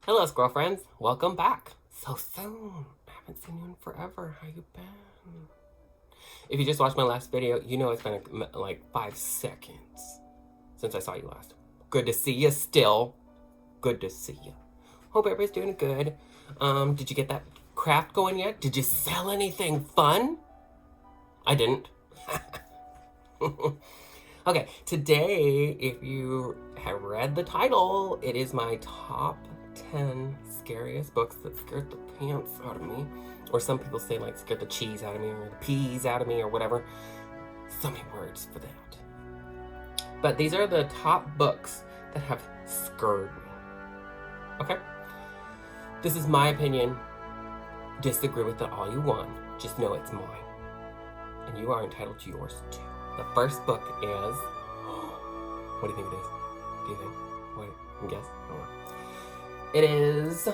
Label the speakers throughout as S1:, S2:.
S1: Hello, squirrel friends. Welcome back. So soon. I haven't seen you in forever. How you been? If you just watched my last video, you know it's been like 5 seconds since I saw you last. Good to see you still. Good to see you. Hope everybody's doing good. Did you get that craft going yet? Did you sell anything fun? I didn't. Okay, today, if you have read the title, it is my top 10 scariest books that scared the pants out of me. Or some people say like scared the cheese out of me or the peas out of me or whatever. So many words for that. But these are the top books that have scared me. Okay? This is my opinion. Disagree with it all you want. Just know it's mine. And you are entitled to yours too. The first book is... What do you think it is? Do you think? What? You guess? I don't know. It is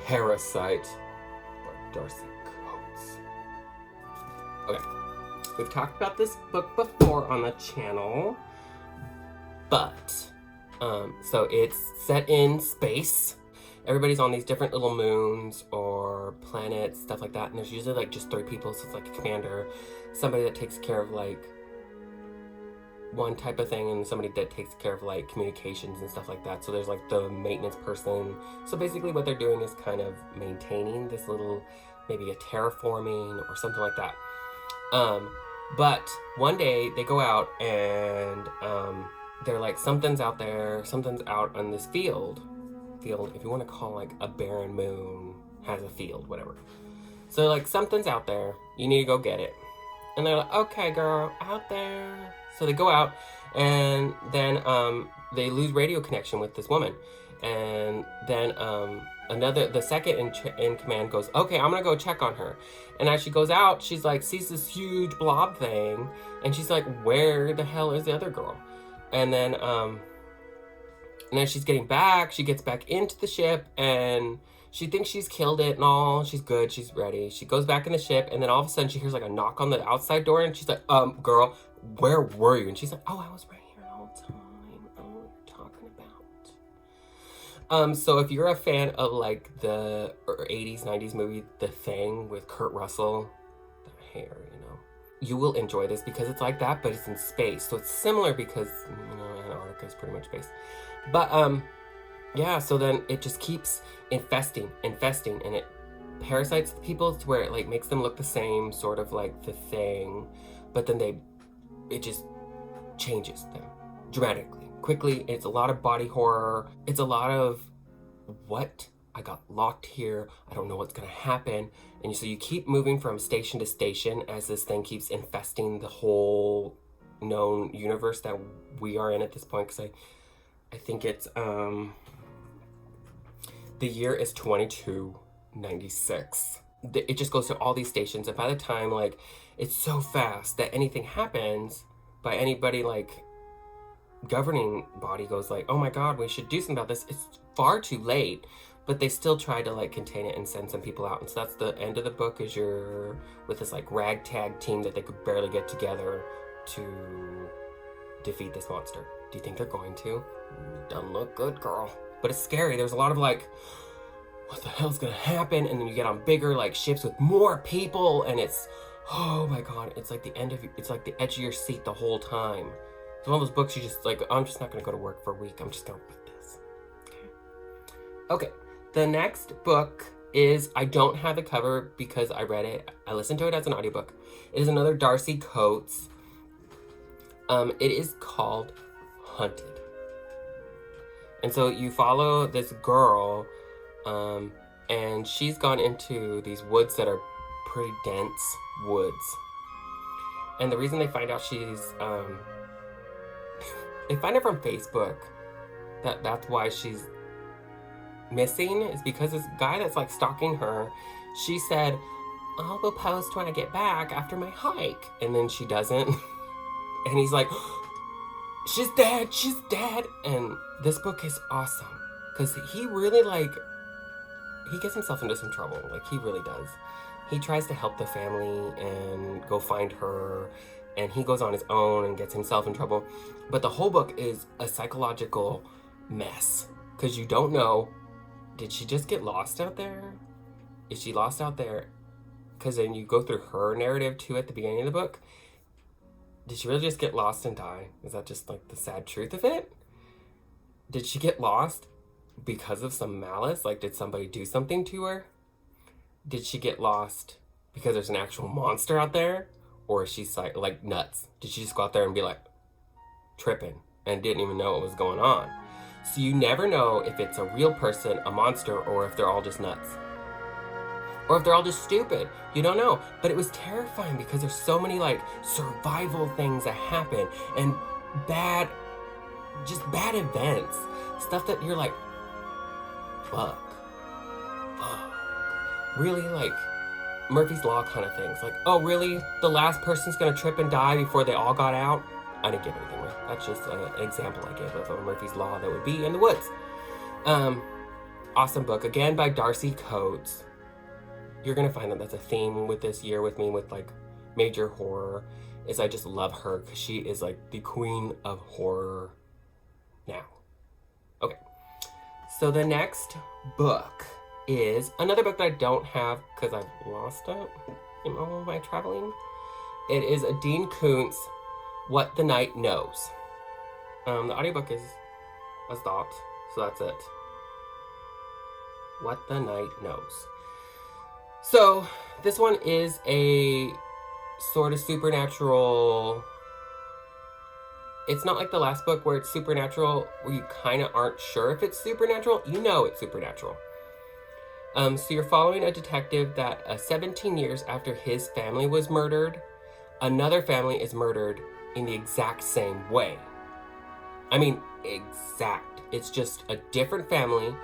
S1: Parasite by Darcy Koontz. Okay. We've talked about this book before on the channel. But, so it's set in space. Everybody's on these different little moons or planets, stuff like that. And there's usually like just 3 people. So it's like a commander, somebody that takes care of like one type of thing, and somebody that takes care of like communications and stuff like that. So there's like the maintenance person. So basically what they're doing is kind of maintaining this little, maybe a terraforming or something like that. But one day they go out and they're like, something's out there, something's out on this field, if you want to call like a barren moon has a field, whatever. So like, something's out there, you need to go get it. And they're like, okay girl, out there. So they go out, and then they lose radio connection with this woman. And then the second in command goes, okay, I'm gonna go check on her. And as she goes out, she's like, sees this huge blob thing, and she's like, where the hell is the other girl? And then as she's getting back, she gets back into the ship, and she thinks she's killed it and all. She's good, she's ready. She goes back in the ship, and then all of a sudden she hears like a knock on the outside door, and she's like, girl, where were you? And she's like, oh, I was right here the whole time. I don't know what you're talking about. So if you're a fan of like the 80s, 90s movie, The Thing with Kurt Russell, the hair, you know, you will enjoy this because it's like that, but it's in space. So it's similar because, you know, Antarctica is pretty much space. But, yeah, so then it just keeps infesting, and it parasites the people to where it like makes them look the same, sort of like The Thing, but then it just changes them dramatically, quickly. It's a lot of body horror. It's a lot of, what? I got locked here. I don't know what's gonna happen. And so you keep moving from station to station as this thing keeps infesting the whole known universe that we are in at this point. Because I think it's, the year is 2296. It just goes to all these stations, and by the time, like, it's so fast that anything happens by anybody, like, governing body goes like, oh my god, we should do something about this. It's far too late, but they still try to, like, contain it and send some people out. And so that's the end of the book, is you're with this, like, ragtag team that they could barely get together to defeat this monster. Do you think they're going to? Doesn't look good, girl. But it's scary. There's a lot of, like, what the hell's gonna happen? And then you get on bigger like ships with more people, and it's, oh my god, it's like it's like the edge of your seat the whole time. It's one of those books you just like, I'm just not gonna go to work for a week. I'm just gonna read this. Okay, the next book is, I don't have the cover because I read it. I listened to it as an audiobook. It is another Darcy Koontz. It is called Hunted. And so you follow this girl, and she's gone into these woods that are pretty dense woods. And the reason they find out she's, they find her from Facebook, that's why she's missing, is because this guy that's like stalking her, she said, I'll go post when I get back after my hike. And then she doesn't. And he's like, she's dead. And this book is awesome because he really like, he gets himself into some trouble. Like, he really does. He tries to help the family and go find her, and he goes on his own and gets himself in trouble. But the whole book is a psychological mess because you don't know did she just get lost out there? Is she lost out there? Because then you go through her narrative too at the beginning of the book. Did she really just get lost and die? Is that just like the sad truth of it? Did she get lost because of some malice? Like, did somebody do something to her? Did she get lost because there's an actual monster out there? Or is she like nuts? Did she just go out there and be like tripping and didn't even know what was going on? So you never know if it's a real person, a monster, or if they're all just nuts. Or if they're all just stupid. You don't know. But it was terrifying because there's so many like survival things that happen and bad events. Stuff that you're like, fuck. Really, like Murphy's Law kind of things. Like, oh really? The last person's gonna trip and die before they all got out? I didn't give anything away. That's just an example I gave of a Murphy's Law that would be in the woods. Awesome book. Again by Darcy Coates. You're gonna find that that's a theme with this year with me with like major horror, is I just love her because she is like the queen of horror now. Okay, so the next book is another book that I don't have because I've lost it in all of my traveling. It is a Dean Koontz, What the Night Knows. The audiobook is a thought, so that's it. What the Night Knows. So, this one is a sort of supernatural... It's not like the last book where it's supernatural, where you kind of aren't sure if it's supernatural. You know it's supernatural. So you're following a detective that 17 years after his family was murdered, another family is murdered in the exact same way. I mean, exact. It's just a different family,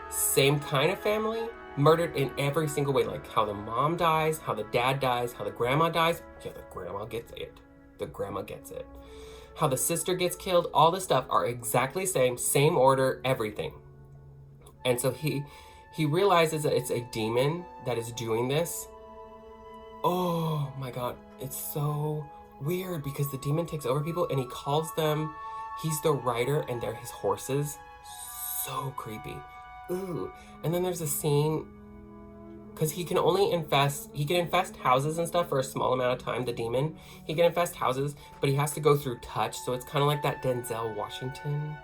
S1: same kind of family, murdered in every single way. Like how the mom dies, how the dad dies, how the grandma dies. Yeah, the grandma gets it. The grandma gets it. How the sister gets killed. All this stuff are exactly the same order, everything. And so he realizes that it's a demon that is doing this. Oh my God. It's so weird because the demon takes over people and he calls them, he's the rider and they're his horses. So creepy. Ooh. And then there's a scene, because he can infest houses and stuff for a small amount of time, the demon. He can infest houses, but he has to go through touch. So it's kind of like that Denzel Washington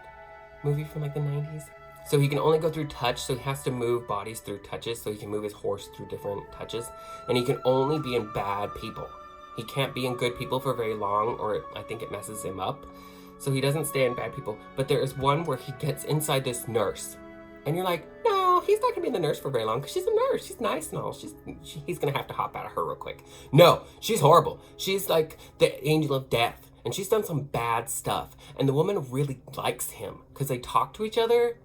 S1: movie from like the 90s. So he can only go through touch, so he has to move bodies through touches, so he can move his horse through different touches. And he can only be in bad people. He can't be in good people for very long, or I think it messes him up. So he doesn't stay in bad people. But there is one where he gets inside this nurse. And you're like, no, he's not going to be the nurse for very long, because she's a nurse. She's nice and all. He's going to have to hop out of her real quick. No, she's horrible. She's like the angel of death. And she's done some bad stuff. And the woman really likes him, because they talk to each other,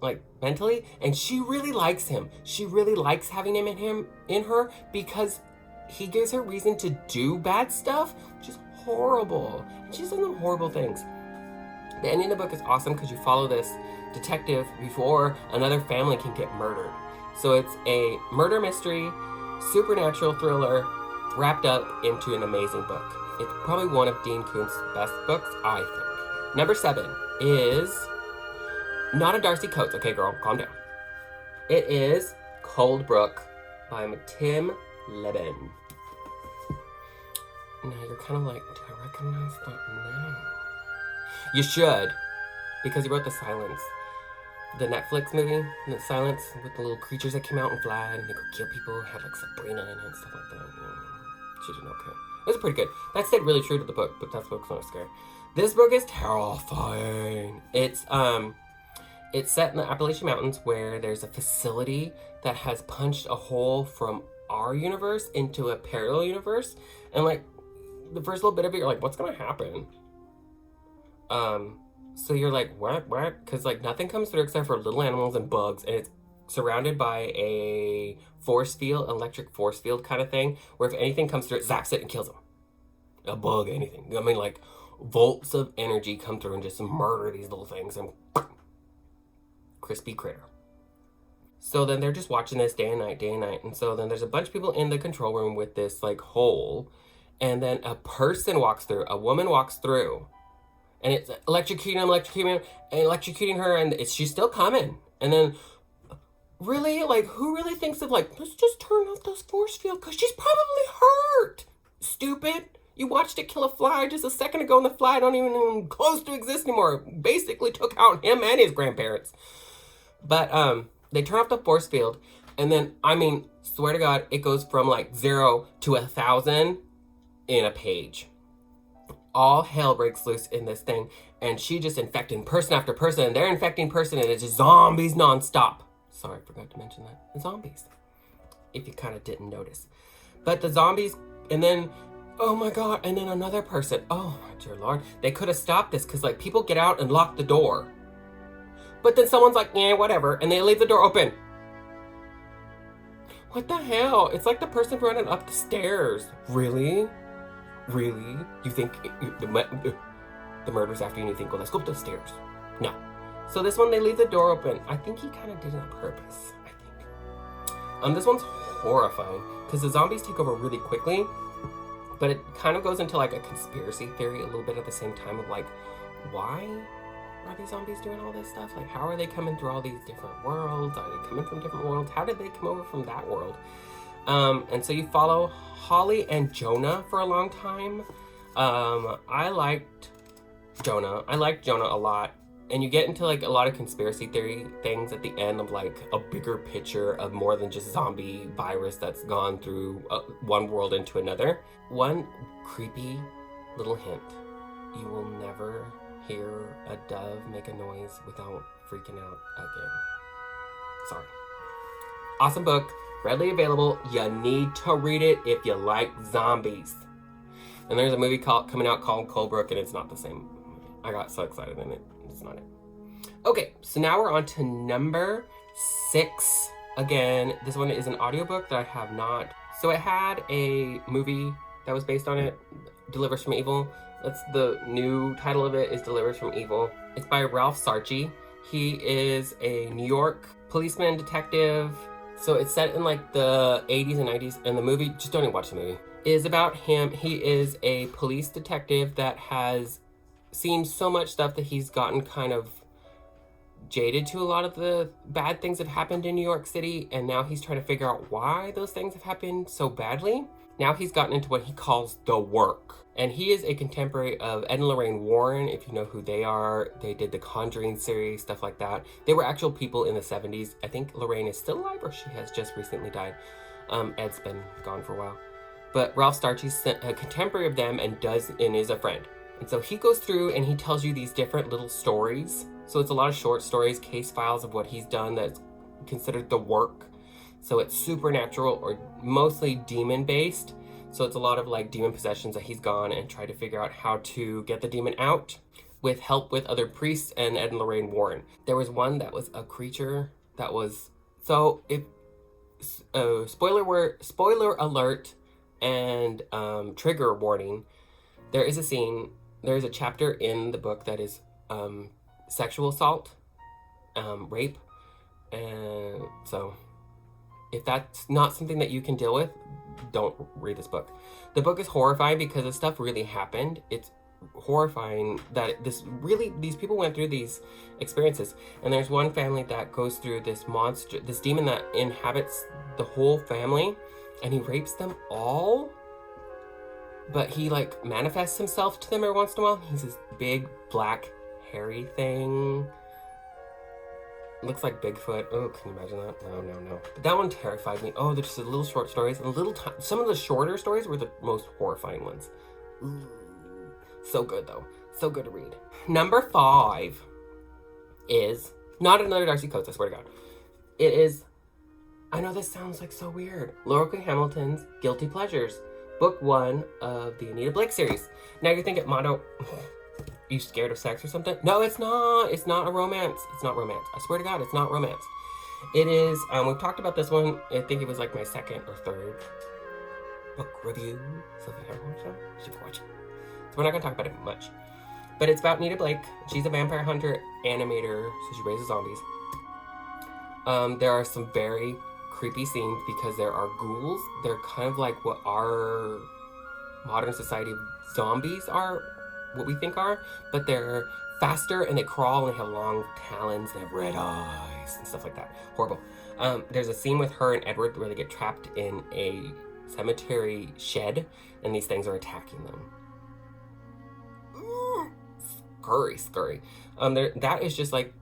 S1: like mentally, and she really likes him. She really likes having him in her because he gives her reason to do bad stuff, which is horrible. And she's done some horrible things. The ending of the book is awesome because you follow this detective before another family can get murdered. So it's a murder mystery, supernatural thriller wrapped up into an amazing book. It's probably one of Dean Koontz's best books, I think. Number 7 is not a Darcy Coates. Okay, girl, calm down. It is Coldbrook by Tim Lebanon. Now you're kind of like, do I recognize that name? You should, because he wrote The Silence. The Netflix movie, The Silence, with the little creatures that came out and fly and they could kill people, had like Sabrina in it and stuff like that. Yeah. She did okay. It was pretty good. That stayed really true to the book, but that book's not scary. This book is terrifying. It's set in the Appalachian Mountains where there's a facility that has punched a hole from our universe into a parallel universe. And like, the first little bit of it, you're like, what's gonna happen? So you're like, what? Because like nothing comes through except for little animals and bugs, and it's surrounded by a force field, electric force field kind of thing, where if anything comes through, it zaps it and kills them. A bug, anything. I mean, like, volts of energy come through and just murder these little things, and crispy critter. So then they're just watching this day and night, and so then there's a bunch of people in the control room with this, like, hole, and then a person walks through, a woman walks through, and it's electrocuting her, and she's still coming. And then Really? Like, who really thinks of, like, let's just turn off those force fields because she's probably hurt? Stupid. You watched it kill a fly just a second ago, and the fly don't even close to exist anymore. Basically took out him and his grandparents. But they turn off the force field, and then, I mean, swear to God, it goes from like 0 to 1,000 in a page. All hell breaks loose in this thing, and she just infecting person after person, and they're infecting person, and it's just zombies nonstop. Sorry, I forgot to mention that. The zombies. If you kind of didn't notice. But the zombies, and then, oh my God, and then another person. Oh, my dear Lord. They could have stopped this, because, like, people get out and lock the door. But then someone's like, yeah, whatever, and they leave the door open. What the hell? It's like the person running up the stairs. Really? Really? You think the murder's after you and you think, well, let's go up the stairs. No. So this one, they leave the door open. I think he kind of did it on purpose, I think. This one's horrifying because the zombies take over really quickly, but it kind of goes into like a conspiracy theory a little bit at the same time of like, why are these zombies doing all this stuff? Like, how are they coming through all these different worlds? Are they coming from different worlds? How did they come over from that world? And so you follow Holly and Jonah for a long time. I liked Jonah. I liked Jonah a lot. And you get into like a lot of conspiracy theory things at the end of like a bigger picture of more than just zombie virus that's gone through one world into another. One creepy little hint. You will never hear a dove make a noise without freaking out again. Sorry. Awesome book. Readily available. You need to read it if you like zombies. And there's a movie coming out called Coldbrook, and it's not the same. I got so excited in it. It's not it. Okay, so now we're on to number 6. Again, this one is an audiobook that I have not. So it had a movie that was based on it, Delivers from Evil. That's the new title of it, is Delivers from Evil. It's by Ralph Sarchie. He is a New York policeman detective. So it's set in like the 80s and 90s, and the movie, just don't even watch the movie, is about him. He is a police detective that has seen so much stuff that he's gotten kind of jaded to a lot of the bad things that have happened in New York City, and now he's trying to figure out why those things have happened so badly. Now he's gotten into what he calls the work. And he is a contemporary of Ed and Lorraine Warren, if you know who they are. They did the Conjuring series, stuff like that. They were actual people in the 70s. I think Lorraine is still alive, or she has just recently died. Ed's been gone for a while. But Ralph Starchie's a contemporary of them and is a friend. And so he goes through and he tells you these different little stories. So it's a lot of short stories, case files of what he's done that's considered the work. So it's supernatural or mostly demon-based. So it's a lot of like demon possessions that he's gone and tried to figure out how to get the demon out with help with other priests and Ed and Lorraine Warren. There was one that was a creature that was, so if, spoiler alert and trigger warning, there is a chapter in the book that is sexual assault, rape, and so if that's not something that you can deal with, don't read this book. The book is horrifying because the stuff really happened. It's horrifying that these people went through these experiences. And there's one family that goes through this monster, this demon that inhabits the whole family, and he rapes them all. But he like manifests himself to them every once in a while. He's this big, black, hairy thing. Looks like Bigfoot. Oh, can you imagine that? No. But that one terrified me. Oh, they're just the little short stories. And some of the shorter stories were the most horrifying ones. Ooh. So good, though. So good to read. Number 5 is not another Darcy Coates, I swear to God. It is, I know this sounds like so weird, Laurell Hamilton's Guilty Pleasures, book 1 of the Anita Blake series. Now you're thinking, Mondo, you scared of sex or something? No, it's not. It's not a romance. It's not romance. I swear to God, it's not romance. It is, we've talked about this one. I think it was like my 2nd or 3rd book review. So if you haven't watched that, you should watch it. So we're not going to talk about it much. But it's about Anita Blake. She's a vampire hunter animator, so she raises zombies. There are some very creepy scenes because there are ghouls. They're kind of like what our modern society zombies are, what we think are, but they're faster and they crawl and they have long talons and they have red eyes. eyes and stuff like that. Horrible. There's a scene with her and Edward where they get trapped in a cemetery shed, and these things are attacking them. Scary. That is just like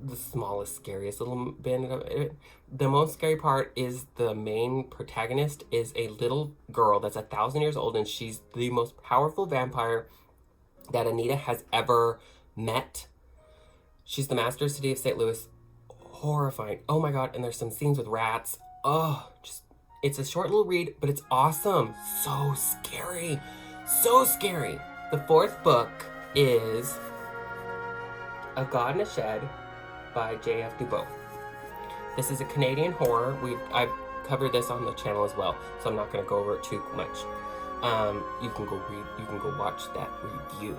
S1: the smallest, scariest little bit of it. The most scary part is the main protagonist is a little girl that's 1,000 years old, and she's the most powerful vampire that Anita has ever met. She's the master of the city of St. Louis. Horrifying. Oh my god, and there's some scenes with rats. Oh, it's a short little read, but it's awesome. So scary. So scary. The fourth book is A God in a Shed by J.F. Dubeau. This is a Canadian horror. I've covered this on the channel as well, so I'm not going to go over it too much. You can go watch that review.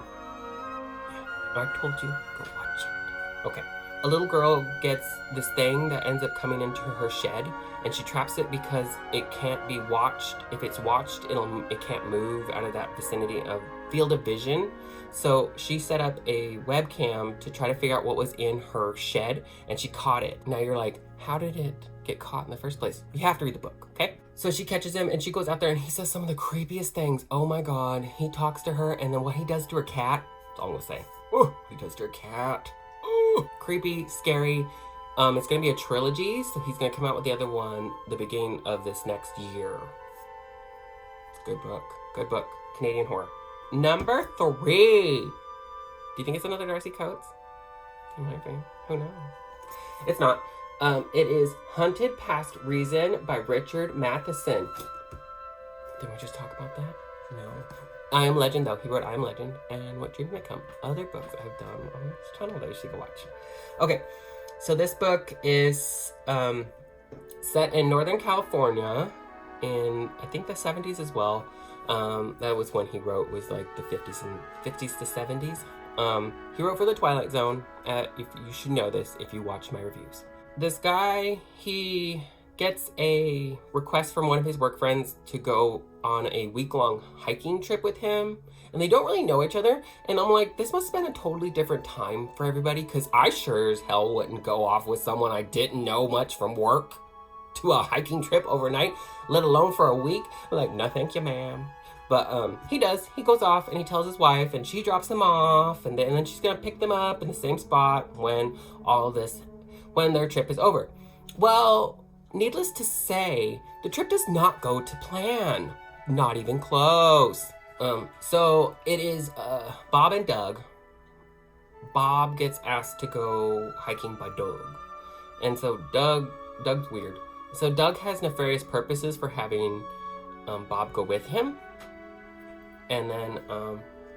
S1: Yeah, I told you, go watch it. Okay. A little girl gets this thing that ends up coming into her shed, and she traps it because it can't be watched. If it's watched, it can't move out of that vicinity of field of vision. So she set up a webcam to try to figure out what was in her shed, and she caught it. Now you're like, how did it get caught in the first place? You have to read the book, okay? So she catches him, and she goes out there, and he says some of the creepiest things. Oh my god. He talks to her, and then what he does to her cat, that's all I'm gonna say. Oh, he does to her cat. Ooh, creepy, scary. It's gonna be a trilogy, so he's gonna come out with the other one the beginning of this next year. It's a good book. Good book. Canadian horror. Number 3. Do you think it's another Darcy Coates? It might be. Who knows? It's not. It is Hunted Past Reason by Richard Matheson. Didn't we just talk about that? No. I Am Legend, though. He wrote I Am Legend and What Dreams May Come. Other books I've done on this channel that you should go watch. Okay, so this book is set in Northern California in, I think, the 70s as well. That was when he wrote, was like the 50s to 70s. He wrote for The Twilight Zone. If you should know this if you watch my reviews. This guy, he gets a request from one of his work friends to go on a week-long hiking trip with him, and they don't really know each other, and I'm like, this must have been a totally different time for everybody, because I sure as hell wouldn't go off with someone I didn't know much from work to a hiking trip overnight, let alone for a week. I'm like, no thank you, ma'am. But he does. He goes off and he tells his wife, and she drops them off, and then she's gonna pick them up in the same spot when their trip is over. Well, needless to say, the trip does not go to plan. Not even close. So it is Bob and Doug. Bob gets asked to go hiking by Doug. And so Doug's weird. So Doug has nefarious purposes for having Bob go with him. And then,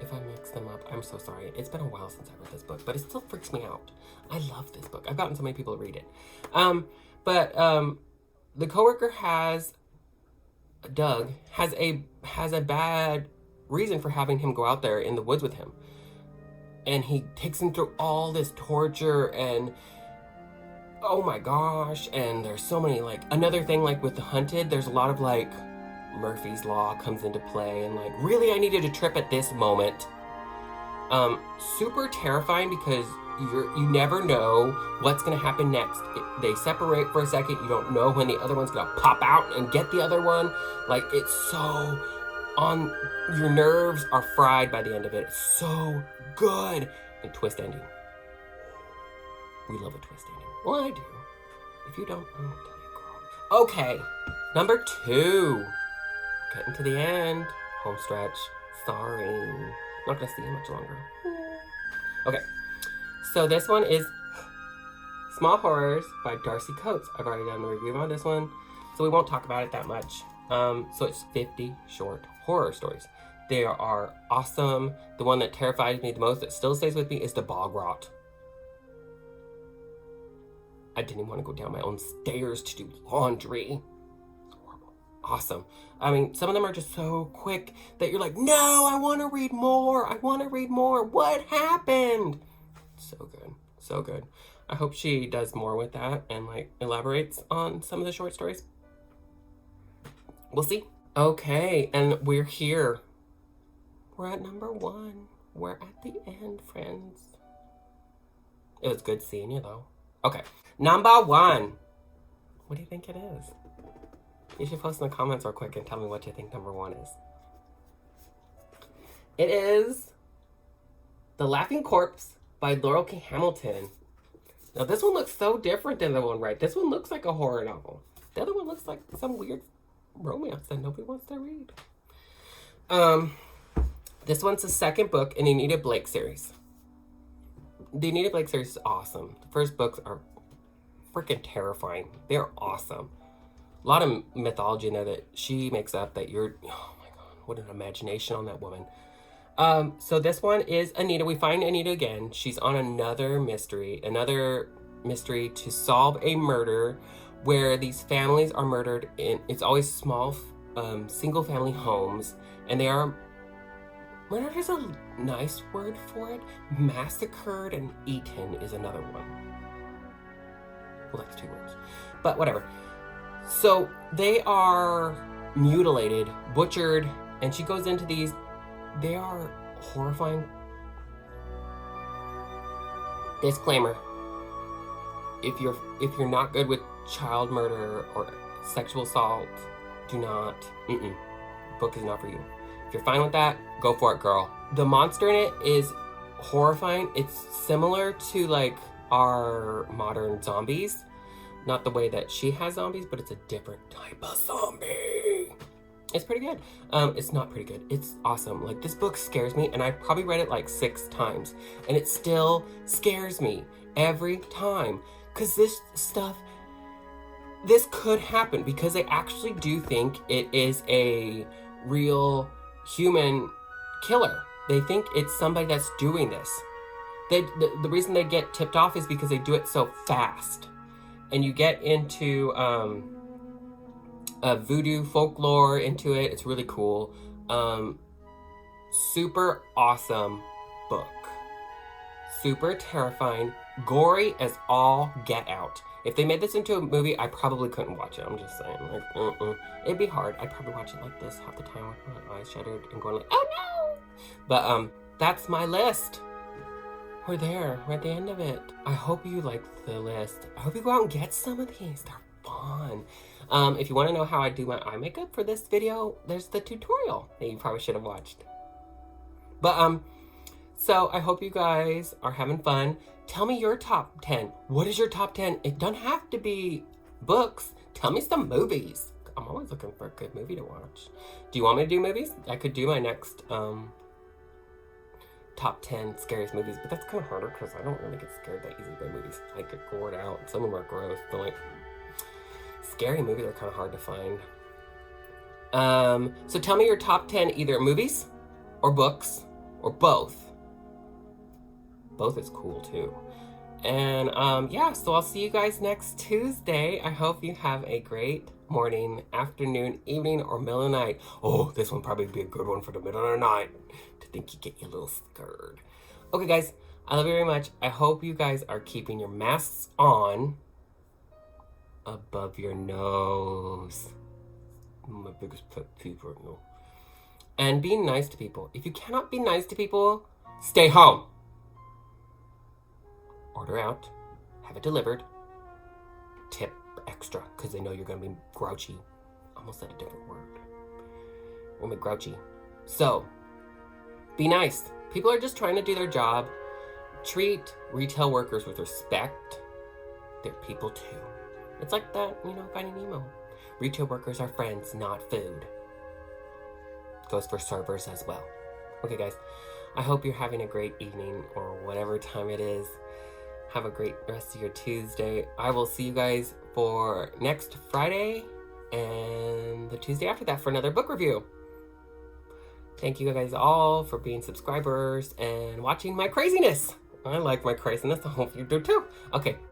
S1: if I mix them up, I'm so sorry. It's been a while since I read this book, but it still freaks me out. I love this book. I've gotten so many people to read it. The coworker Doug has a bad reason for having him go out there in the woods with him. And he takes him through all this torture and oh my gosh. And there's so many, like, another thing, like with The Hunted, there's a lot of like Murphy's Law comes into play, and like, really, I needed a trip at this moment. Super terrifying because you never know what's gonna happen next. They separate for a second. You don't know when the other one's gonna pop out and get the other one. Like, it's so on, your nerves are fried by the end of it. It's so good. And twist ending. We love a twist ending. Well, I do. If you don't, I won't tell you, girl. Okay, number 2. Getting to the end. Home stretch. Sorry. Not gonna see you much longer. Okay. So this one is Small Horrors by Darcy Coates. I've already done the review on this one, so we won't talk about it that much. So it's 50 short horror stories. They are awesome. The one that terrifies me the most, that still stays with me, is the bog rot. I didn't even want to go down my own stairs to do laundry. Awesome. I mean, some of them are just so quick that you're like, no, I want to read more. I want to read more. What happened? So good. So good. I hope she does more with that and like elaborates on some of the short stories. We'll see. Okay, and we're here. We're at number 1. We're at the end, friends. It was good seeing you, though. Okay, number 1. What do you think it is? You should post in the comments real quick and tell me what you think number 1 is. It is The Laughing Corpse by Laurell Hamilton. Now this one looks so different than the one right. This one looks like a horror novel. The other one looks like some weird romance that nobody wants to read. This one's the second book in the Anita Blake series. The Anita Blake series is awesome. The first books are freaking terrifying. They're awesome. A lot of mythology in there that she makes up that you're, oh my God, what an imagination on that woman. So this one is Anita. We find Anita again. She's on another mystery to solve a murder where these families are murdered in, it's always small, single family homes, and they are, murdered is a nice word for it. Massacred and eaten is another one. Well, that's 2 words, but whatever. So they are mutilated, butchered, and she goes into these. They are horrifying. Disclaimer: if you're not good with child murder or sexual assault, do not. Book is not for you. If you're fine with that, go for it, girl. The monster in it is horrifying. It's similar to like our modern zombies. Not the way that she has zombies, but it's a different type of zombie. It's pretty good. It's not pretty good. It's awesome. Like, this book scares me, and I probably read it like 6 times, and it still scares me every time. Because this stuff, this could happen, because they actually do think it is a real human killer. They think it's somebody that's doing this. The reason they get tipped off is because they do it so fast. And you get into voodoo folklore into it. It's really cool. Super awesome book. Super terrifying. Gory as all get out. If they made this into a movie, I probably couldn't watch it. I'm just saying. Like, it'd be hard. I'd probably watch it like this half the time with my eyes shuttered and going like, oh no! But that's my list. We're there. We're at the end of it. I hope you liked the list. I hope you go out and get some of these. They're fun. If you want to know how I do my eye makeup for this video, there's the tutorial that you probably should have watched. But, so I hope you guys are having fun. Tell me your top 10. What is your top 10? It doesn't have to be books. Tell me some movies. I'm always looking for a good movie to watch. Do you want me to do movies? I could do my next, top 10 scariest movies, but that's kind of harder because I don't really get scared that easy by movies. I get gored out. Some of them are gross, but like scary movies are kind of hard to find. So tell me your top 10 either movies or books or both. Both is cool too. And yeah, so I'll see you guys next Tuesday. I hope you have a great morning, afternoon, evening, or middle of the night. Oh, this one probably be a good one for the middle of the night. To think you get you a little scared. Okay, guys, I love you very much. I hope you guys are keeping your masks on above your nose. My biggest pet peeve right now. And being nice to people. If you cannot be nice to people, stay home. Order out, have it delivered, tip extra, because they know you're going to be grouchy. Almost said a different word. We'll be grouchy. So, be nice. People are just trying to do their job. Treat retail workers with respect. They're people too. It's like that, Finding Nemo. Retail workers are friends, not food. Goes for servers as well. Okay, guys. I hope you're having a great evening or whatever time it is. Have a great rest of your Tuesday. I will see you guys for next Friday and the Tuesday after that for another book review. Thank you guys all for being subscribers and watching my craziness. I like my craziness. I hope you do too. Okay.